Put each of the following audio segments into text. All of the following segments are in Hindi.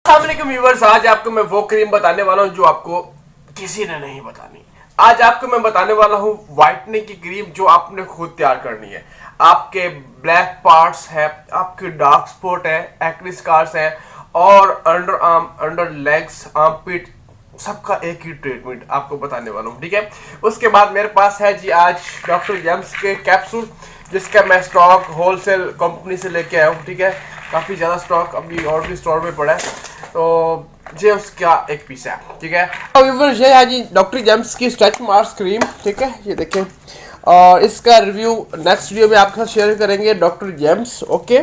अस्सलाम वालेकुम व्यूअर्स, आज आपको मैं वो क्रीम बताने वाला हूँ जो आपको किसी ने नहीं बतानी। आज आपको मैं बताने वाला हूँ व्हाइटनिंग की क्रीम जो आपने खुद तैयार करनी है। आपके ब्लैक पार्ट्स है, आपके डार्क स्पॉट है, एक्ने स्कार्स है और underarm, under legs, armpit, सबका एक ही ट्रीटमेंट आपको बताने वाला हूँ। ठीक है, उसके बाद मेरे पास है जी आज डॉक्टर जेम्स के कैप्सूल, जिसका मैं स्टॉक होलसेल कंपनी से लेके आया हूँ। ठीक है, काफ़ी ज़्यादा स्टॉक अभी और भी स्टोर में पड़ा है, तो ये उसका एक पीस है। ठीक है, व्यूअर्स ये है जी डॉक्टर जेम्स की स्ट्रेच मार्क्स क्रीम। ठीक है, ये देखें, और इसका रिव्यू नेक्स्ट वीडियो में आपके साथ शेयर करेंगे डॉक्टर जेम्स। ओके,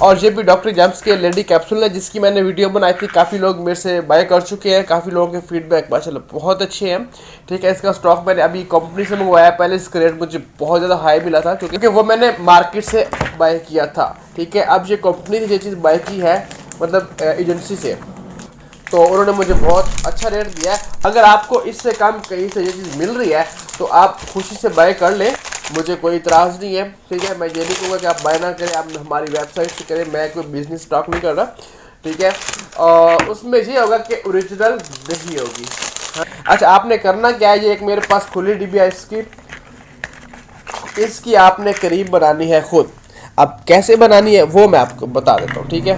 और ये भी डॉक्टर जेम्स के लेडी कैप्सूल है जिसकी मैंने वीडियो बनाई थी। काफ़ी लोग मेरे से बाय कर चुके हैं, काफ़ी लोगों के फीडबैक माशाल्लाह बहुत अच्छे हैं। ठीक है, इसका स्टॉक मैंने अभी कंपनी से मंगवाया। पहले इसका रेट मुझे बहुत ज़्यादा हाई मिला था क्योंकि वो मैंने मार्केट से बाय किया था। ठीक है, अब ये कंपनी से ये चीज़ बाय की है, मतलब एजेंसी से, तो उन्होंने मुझे बहुत अच्छा रेट दिया है। अगर आपको इससे कम कहीं से ये चीज़ मिल रही है तो आप खुशी से बाय कर लें, मुझे कोई इतराज़ नहीं है। ठीक है, मैं ये नहीं कहूँगा कि आप बाय ना करें, आप हमारी वेबसाइट से करें, मैं कोई बिजनेस स्टॉक नहीं कर रहा। ठीक है, और उसमें ये होगा कि ओरिजिनल नहीं होगी। अच्छा, आपने करना क्या है, ये एक मेरे पास खुली डिब्बी है इसकी आपने करीब बनानी है खुद। अब कैसे बनानी है वो मैं आपको बता देता हूँ। ठीक है,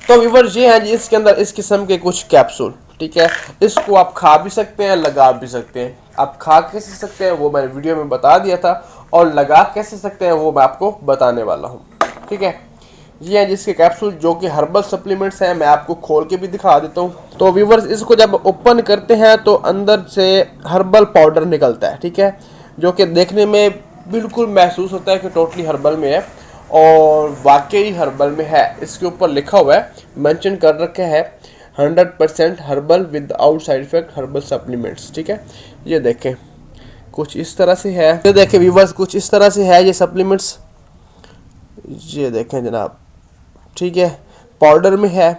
तो व्यूअर्स ये हैं जी इसके अंदर इस किस्म के कुछ कैप्सूल। ठीक है, इसको आप खा भी सकते हैं, लगा भी सकते हैं। आप खा कैसे सकते हैं वो मैंने वीडियो में बता दिया था, और लगा कैसे सकते हैं वो मैं आपको बताने वाला हूँ। ठीक है, ये हैं जिसके कैप्सूल जो कि हर्बल सप्लीमेंट्स हैं। मैं आपको खोल के भी दिखा देता हूँ। तो व्यूअर्स इसको जब ओपन करते हैं तो अंदर से हर्बल पाउडर निकलता है। ठीक है, जो कि देखने में बिल्कुल महसूस होता है कि टोटली हर्बल में है, और वाकई हर्बल में है। इसके ऊपर लिखा हुआ है, मेंशन कर रखा है 100% herbal with out side effect herbal supplements. ठीक है, ये देखें कुछ इस तरह से है। ये देखें व्यूअर्स, कुछ इस तरह से है ये सप्लीमेंट्स, ये देखें जनाब। ठीक है, पाउडर में है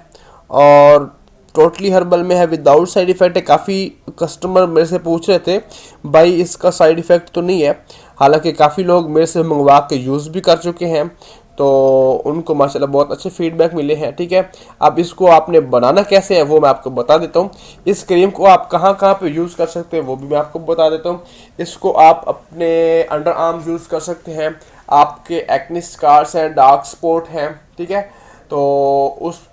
और टोटली हर्बल में है, विदाउट साइड इफ़ेक्ट है। काफ़ी कस्टमर मेरे से पूछ रहे थे भाई इसका साइड इफ़ेक्ट तो नहीं है, हालांकि काफ़ी लोग मेरे से मंगवा के यूज़ भी कर चुके हैं, तो उनको माशाल्लाह बहुत अच्छे फीडबैक मिले हैं। ठीक है, अब इसको आपने बनाना कैसे है वो मैं आपको बता देता हूँ। इस क्रीम को आप कहाँ कहाँ पे यूज़ कर सकते हैं वो भी मैं आपको बता देता हूँ। इसको आप अपने अंडर आर्म यूज़ कर सकते हैं, आपके एक्ने स्कार्स हैं, डार्क स्पॉट हैं। ठीक है, तो उस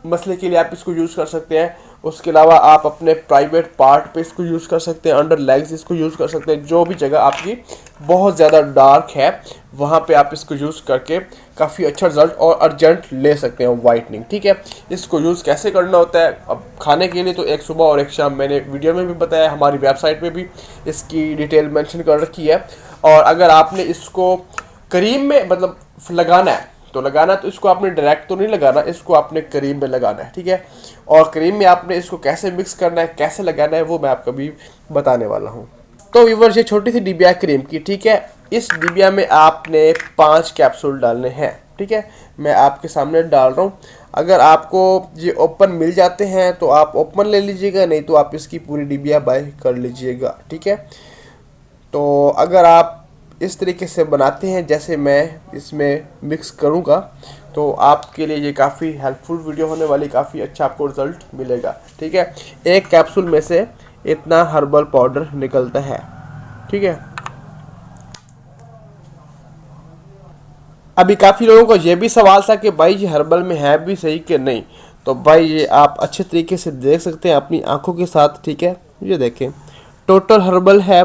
मसले के लिए आप इसको यूज़ कर सकते हैं। उसके अलावा आप अपने प्राइवेट पार्ट पे इसको यूज़ कर सकते हैं, अंडर लेग्स इसको यूज़ कर सकते हैं। जो भी जगह आपकी बहुत ज़्यादा डार्क है वहाँ पे आप इसको यूज़ करके काफ़ी अच्छा रिजल्ट और अर्जेंट ले सकते हैं वाइटनिंग। ठीक है, इसको यूज़ कैसे करना होता है, अब खाने के लिए तो एक सुबह और एक शाम मैंने वीडियो में भी बताया, हमारी वेबसाइट पे भी इसकी डिटेल मेंशन कर रखी है। और अगर आपने इसको क्रीम में मतलब लगाना है तो इसको आपने डायरेक्ट तो नहीं लगाना, इसको आपने क्रीम में लगाना है। ठीक है, और क्रीम में आपने इसको कैसे मिक्स करना है, कैसे लगाना है वो मैं आपको भी बताने वाला हूँ। तो व्यूअर्स ये छोटी सी डिबिया क्रीम की। ठीक है, इस डिबिया में आपने 5 कैप्सूल डालने हैं। ठीक है, मैं आपके सामने डाल रहा हूँ। अगर आपको ये ओपन मिल जाते हैं तो आप ओपन ले लीजिएगा, नहीं तो आप इसकी पूरी डिबिया बाय कर लीजिएगा। ठीक है, तो अगर आप इस तरीके से बनाते हैं जैसे मैं इसमें मिक्स करूंगा तो आपके लिए ये काफ़ी हेल्पफुल वीडियो होने वाली, काफ़ी अच्छा आपको रिजल्ट मिलेगा। ठीक है, एक कैप्सूल में से इतना हर्बल पाउडर निकलता है। ठीक है, अभी काफ़ी लोगों को ये भी सवाल था कि भाई ये हर्बल में है भी सही कि नहीं, तो भाई ये आप अच्छे तरीके से देख सकते हैं अपनी आंखों के साथ। ठीक है, ये देखें टोटल हर्बल है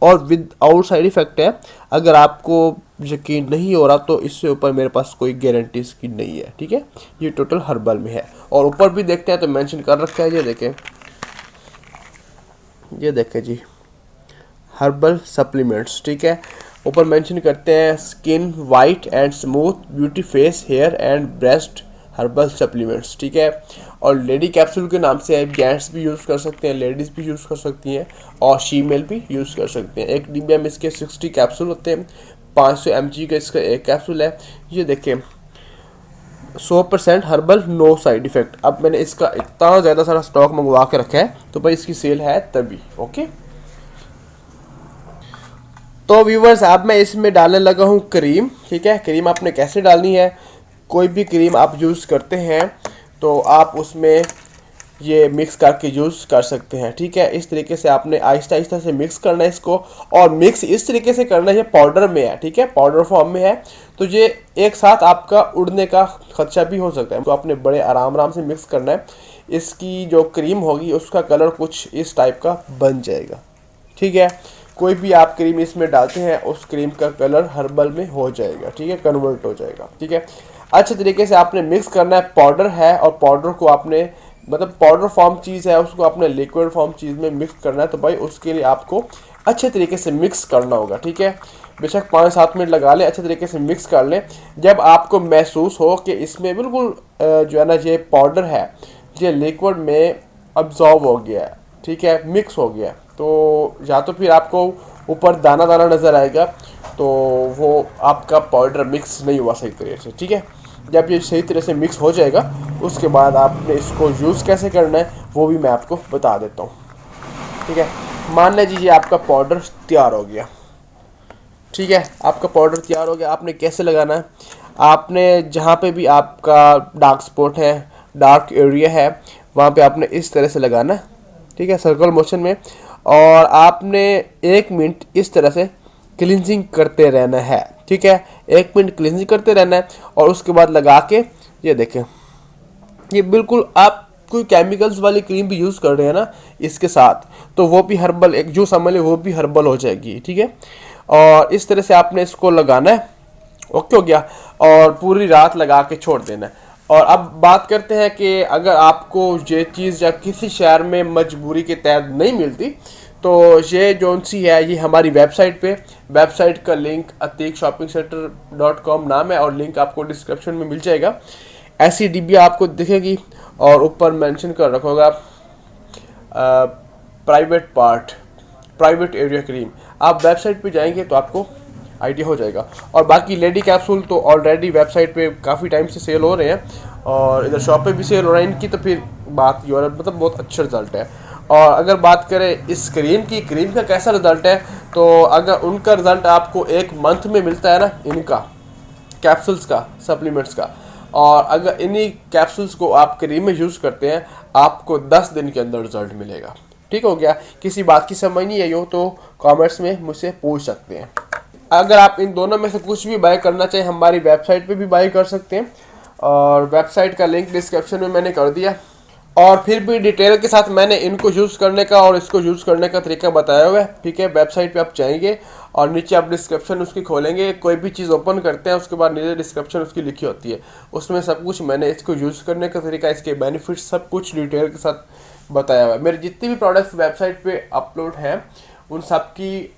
और विद आउट साइड इफेक्ट है। अगर आपको यकीन नहीं हो रहा तो इससे ऊपर मेरे पास कोई गारंटी इसकी नहीं है। ठीक है, ये टोटल हर्बल में है, और ऊपर भी देखते हैं तो मेंशन कर रखा है, ये देखें जी हर्बल सप्लीमेंट्स। ठीक है, ऊपर मेंशन करते हैं skin white and smooth beauty face hair and breast herbal supplements. ठीक है, और लेडी कैप्सूल के नाम से जेंट्स भी यूज़ कर सकते हैं, लेडीज़ भी यूज़ कर सकती हैं, और फीमेल भी यूज़ कर सकते हैं। एक डिब्बे में इसके 60 कैप्सूल होते हैं, 500 mg का इसका एक कैप्सूल है। ये देखें 100% हर्बल, नो साइड इफ़ेक्ट। अब मैंने इसका इतना ज़्यादा सारा स्टॉक मंगवा के रखा है तो भाई इसकी सेल है तभी। ओके, तो व्यूवर्स अब मैं इसमें डालने लगा हूँ क्रीम। ठीक है, क्रीम आपने कैसे डालनी है, कोई भी क्रीम आप यूज़ करते हैं तो आप उसमें ये मिक्स करके यूज़ कर सकते हैं। ठीक है, इस तरीके से आपने आहिस्ता आहिस्ता से मिक्स करना है इसको, और मिक्स इस तरीके से करना है, ये पाउडर में है, ठीक है, पाउडर फॉर्म में है, तो ये एक साथ आपका उड़ने का खदशा भी हो सकता है, तो आपने बड़े आराम आराम से मिक्स करना है। इसकी जो क्रीम होगी उसका कलर कुछ इस टाइप का बन जाएगा। ठीक है, कोई भी आप क्रीम इसमें डालते हैं उस क्रीम का कलर हर्बल में हो जाएगा। ठीक है, कन्वर्ट हो जाएगा। ठीक है, अच्छे तरीके से आपने मिक्स करना है। पाउडर है और पाउडर को आपने मतलब पाउडर फॉर्म चीज़ है, उसको आपने लिक्विड फॉर्म चीज़ में मिक्स करना है, तो भाई उसके लिए आपको अच्छे तरीके से मिक्स करना होगा। ठीक है, बेशक 5-7 मिनट लगा लें, अच्छे तरीके से मिक्स कर लें। जब आपको महसूस हो कि इसमें बिल्कुल जो है ना ये पाउडर है ये लिक्विड में अब्जॉर्ब हो गया है, ठीक है, मिक्स हो गया है, तो या तो फिर आपको ऊपर दाना दाना नज़र आएगा, तो वो आपका पाउडर मिक्स नहीं हुआ सही तरीके से। ठीक है, जब ये सही तरह से मिक्स हो जाएगा उसके बाद आपने इसको यूज़ कैसे करना है वो भी मैं आपको बता देता हूँ। ठीक है, मान लीजिए आपका पाउडर तैयार हो गया। ठीक है, आपका पाउडर तैयार हो गया। आपने कैसे लगाना है, आपने जहाँ पे भी आपका डार्क स्पॉट है, डार्क एरिया है, वहाँ पे आपने इस तरह से लगाना है। ठीक है, सर्कल मोशन में, और आपने 1 मिनट इस तरह से क्लिनजिंग करते रहना है। ठीक है, 1 मिनट क्लिनजिंग करते रहना है, और उसके बाद लगा के ये देखें, ये बिल्कुल आप कोई केमिकल्स वाली क्रीम भी यूज़ कर रहे हैं ना इसके साथ, तो वो भी हर्बल, एक जो समझ ले वो भी हर्बल हो जाएगी। ठीक है, और इस तरह से आपने इसको लगाना है। ओके हो गया, और पूरी रात लगा के छोड़ देना है। और अब बात करते हैं कि अगर आपको ये चीज़ या किसी शहर में मजबूरी के तहत नहीं मिलती, तो ये जो सी है ये हमारी वेबसाइट पे, वेबसाइट का लिंक atiqshoppingcenter.com नाम है, और लिंक आपको डिस्क्रिप्शन में मिल जाएगा। ऐसी डिब्बियाँ आपको दिखेगी और ऊपर मेंशन कर रखा होगा प्राइवेट एरिया क्रीम। आप वेबसाइट पे जाएंगे तो आपको आइडिया हो जाएगा। और बाकी लेडी कैप्सूल तो ऑलरेडी वेबसाइट पे काफ़ी टाइम से सेल हो रहे हैं, और इधर शॉप पे भी सेल हो रहा है इनकी, तो फिर बात ये और मतलब बहुत अच्छा रिजल्ट है। और अगर बात करें इस क्रीम की, क्रीम का कैसा रिजल्ट है, तो अगर उनका रिजल्ट आपको 1 मंथ में मिलता है ना, इनका कैप्सूल्स का, सप्लीमेंट्स का, और अगर इन्हीं कैप्सूल्स को आप क्रीम में यूज़ करते हैं आपको 10 दिन के अंदर रिजल्ट मिलेगा। ठीक हो गया, किसी बात की समझ नहीं आई हो तो कमेंट्स में मुझसे पूछ सकते हैं। अगर आप इन दोनों में से कुछ भी बाय करना चाहें हमारी वेबसाइट पे भी बाय कर सकते हैं, और वेबसाइट का लिंक डिस्क्रिप्शन में मैंने कर दिया। और फिर भी डिटेल के साथ मैंने इनको यूज़ करने का और इसको यूज़ करने का तरीका बताया हुआ है। ठीक है, वेबसाइट पे आप जाएंगे और नीचे आप डिस्क्रिप्शन उसकी खोलेंगे, कोई भी चीज़ ओपन करते हैं उसके बाद नीचे डिस्क्रिप्शन उसकी लिखी होती है, उसमें सब कुछ मैंने इसको यूज़ करने का तरीका, इसके बेनिफिट्स सब कुछ डिटेल के साथ बताया हुआ है। मेरे जितने भी प्रोडक्ट्स वेबसाइट पे अपलोड हैं उन सब की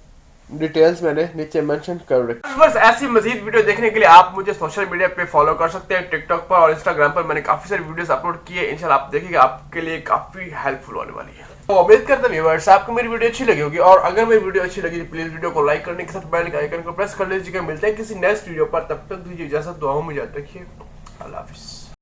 डिटेल्स मैंने नीचे मेंशन कर रखी। बस ऐसी मजीद वीडियो देखने के लिए आप मुझे सोशल मीडिया पे फॉलो कर सकते हैं, टिकटॉक पर और इंस्टाग्राम पर मैंने काफी सारी वीडियोस अपलोड की है। इंशाल्लाह आप देखिएगा, आपके लिए काफी हेल्पफुल होने वाली है। तो उम्मीद करता हूं व्यूअर्स आपको मेरी वीडियो अच्छी लगी होगी, और अगर मेरी वीडियो अच्छी लगी तो प्लीज वीडियो को लाइक करने के साथ बेल के आइकन को प्रेस कर लीजिएगा। मिलते हैं किसी नेक्स्ट वीडियो पर, तब तक दीजिए इजाजत, दुआओं में याद रखिए। अल्लाह हाफिज़।